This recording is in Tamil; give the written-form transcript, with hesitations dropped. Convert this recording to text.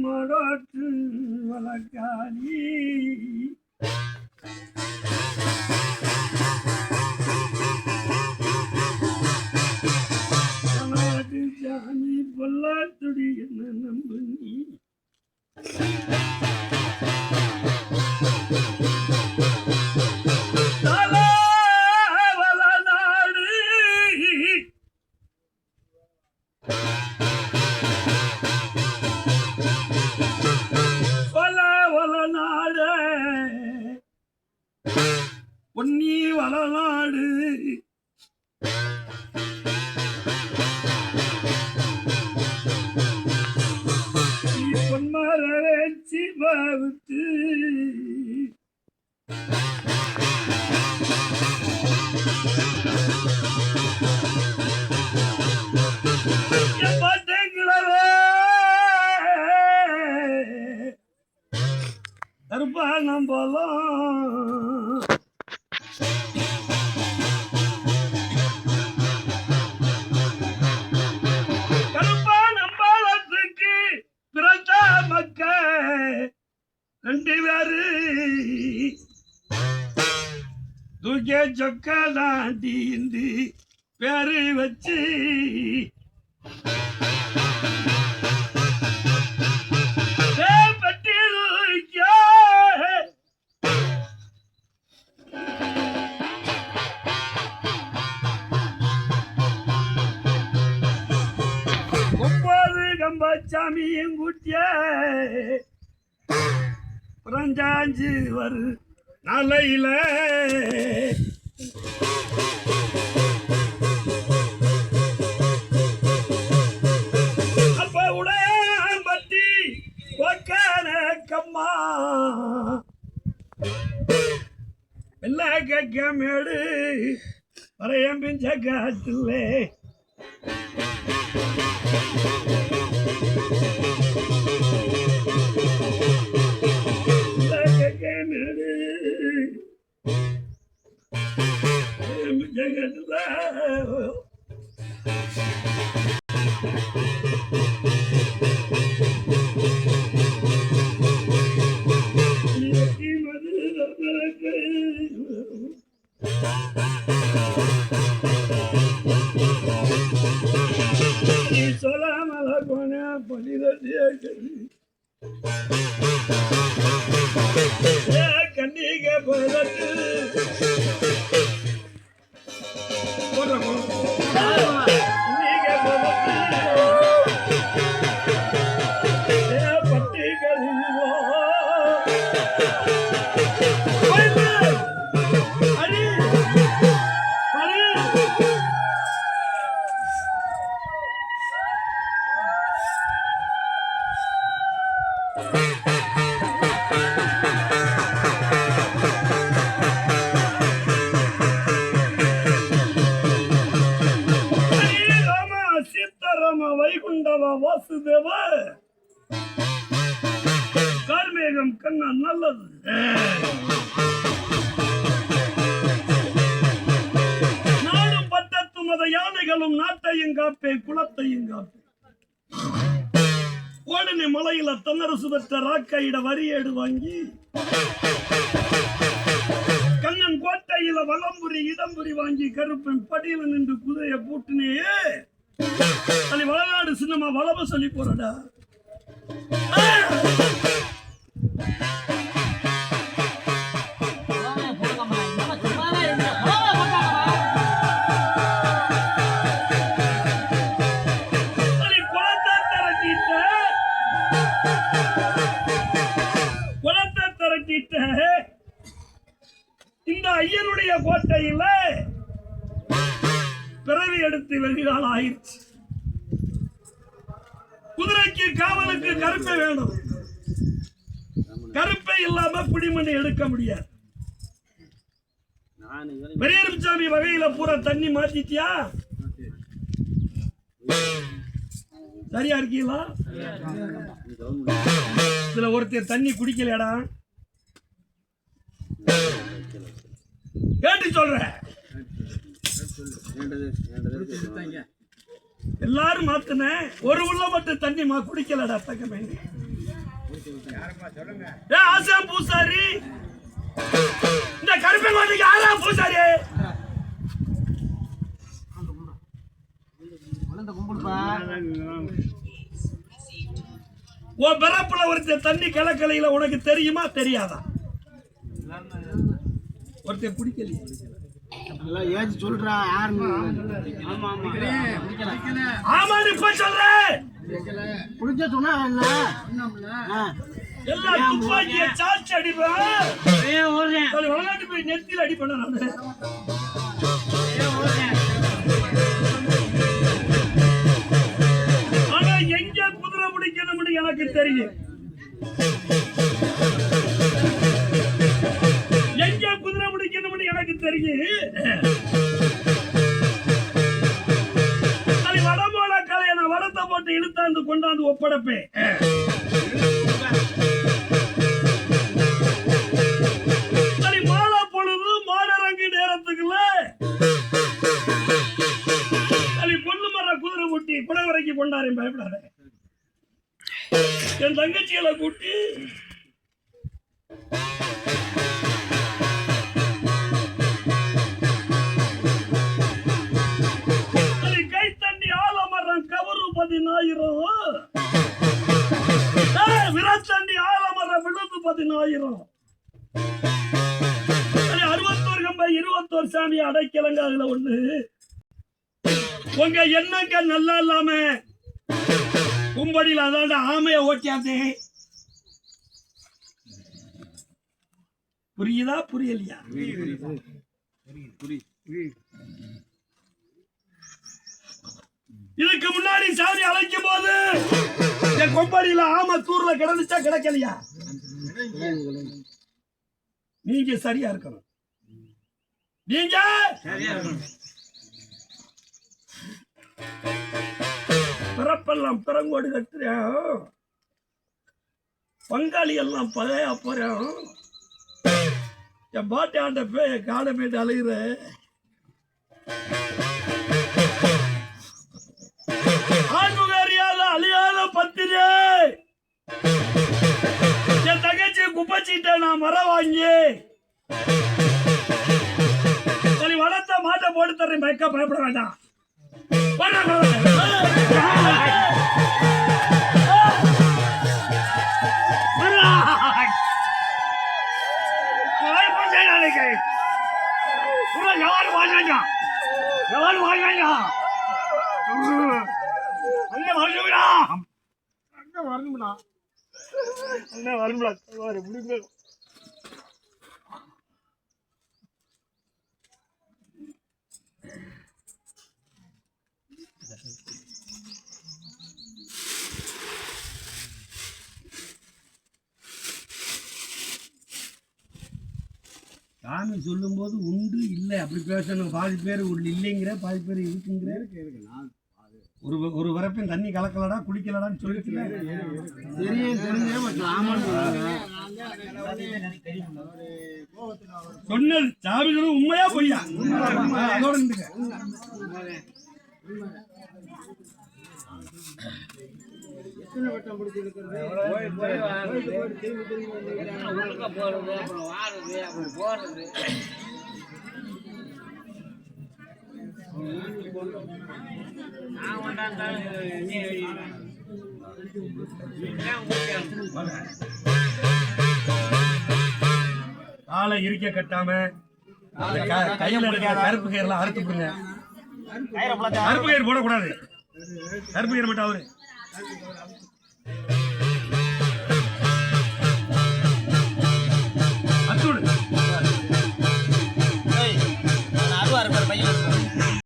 மடாற்று வழக்காளி சாமி பொல்லாத்துடி என்ன நம்பு நீ பொன்னி வளநாடு பொன்மரச்சி பாவுத்து கருப்பானம் போலாம் கருப்பானம்பாலத்துக்கு பிறந்த மக்க ரெண்டு பேரு தூக்கே சொக்க தாண்டி பேரு வச்சு சாமியும் கூட்டிய புரஞ்சாஞ்சு வரு நாளையில அப்ப உடம்பட்டி கம்மா எல்லா கேமேடு வரையம் பிஞ்ச காட்டுலே சொல்லாமல போன கண்ணிக போதட்டு வைகுண்டவ வாசுதேவ கார்மேகம் கண்ணா நல்லது நாடும் பட்டத்து மத யானைகளும் நாட்டையும் காப்பே குலத்தையும் காப்பே ஓடனே மலையில தன்னரசு பெற்ற ராக்கையிட வரியேடு வாங்கி கண்ணன் கோட்டையில வலம்புரி இடம்புரி வாங்கி கருப்பன் படியில நின்று குதிரைய பூட்டினே அலி வளநாடு சின்னமா வளவ சொல்லி போறடா குளத்தை திரட்டிட்ட இந்த ஐயனுடைய கோட்டையில பிறவி எடுத்து வெகுகால ஆயிடுச்சு. குதிரைக்கு காவலுக்கு கருப்பை வேணும். கருப்பை இல்லாம பிடிமணி எடுக்க முடியாது. பெரியசாமி வகையில பூரா தண்ணி மாத்திட்டியா? சரியா இருக்கீங்களா? இதுல ஒருத்தர் தண்ணி குடிக்கலடா, கேட்டு சொல்ற. எல்லாரும் மாத்துன ஒரு உள்ள மட்டும் தண்ணி குடிக்கலடா தக்கமே. ஆசாம் பூசாரி இந்த கருப்பங்கோட்டைக்கு ஆறாம் பூசாரி உன் பிறப்புல ஒருத்தர் தண்ணி கலக்கலையில உனக்கு தெரியுமா தெரியாதா? ஒருத்தர் பிடிக்கலையே சொல்றா ஆமான்னு இப்ப சொல்றேன். புடிச்ச சொன்னா எல்லாம் துப்பாக்கிய சாட்சி அடிப்பேன். விளையாட்டு போய் நெத்தியில் அடிப்பேன் நானு. ஆனா எங்க குதிரை முடிக்கணும்னு எனக்கு தெரியும். எங்க குதிரை முடிக்கணும்னு எனக்கு தெரியும். வடமோட கலையை நான் வடத்தை போட்டு இழுத்தாந்து கொண்டாந்து ஒப்படைப்பேன். சரி மாலை பொழுது மாடரங்கு நேரத்துக்குள்ள சரி பொண்ணு மர குதிரை கூட்டி குடவரைக்கு கொண்டாரேன். பயப்படாத. என் தங்கச்சிகளை கூட்டி கைத்தண்டி ஆலமரம் கவரு 10,000 விரத்தண்டி ஆலமரம் விழுந்து 10,000 61 கம்பை 21 சாமி அடைக்கலங்க. அதுல ஒண்ணு உங்க எண்ணங்க நல்லா இல்லாம கும்படியில் அதாண்ட ஆமைய ஓட்டியாதே. புரியுதா புரியலையா? இதுக்கு முன்னாடி சாமி அழைக்கும் போது என் கொம்படியில ஆமை தூர்ல கிடந்துச்சா கிடைக்கலையா? நீங்க சரியா இருக்கணும். நீங்க பிறப்பெல்லாம் பிறங்கோடு கட்டுறோம். பங்காளி எல்லாம் பழைய போறோம். என் பாட்டி ஆண்ட பேய கால போயிட்டு அலைகிற ஆண்முகாரியால அழியாத பத்திரே. என் தங்கச்சி குப்பச்சிட்ட நான் மரம் வாங்கி சரி வளர்த்த மாட்டை போட்டு தர்றேன். பயக்க பயப்பட வேண்டாம். யாரு வாங்க யாரு வாங்க வரணும்டா வரணும்டா வரணும்டா முடிங்க. சாமி சொல்லும் போது உண்டு இல்லை அப்படி பேசணும். பாதி பேர் இல்லைங்கிற பாதி பேர் இருக்குங்கிற. ஒரு வரப்பின் தண்ணி கலக்கலடா குடிக்கலடான்னு சொல்லிட்டு சொன்னது சாமி சொல்ல உண்மையா பொய்யா? அதோட காலை இருக்க கட்டாம கையில கருப்பு கயிறுலாம் அறுத்து விடுங்க. கருப்பு கயிறு போடக்கூடாது. கருப்பு கயிறு மட்டும் அவரு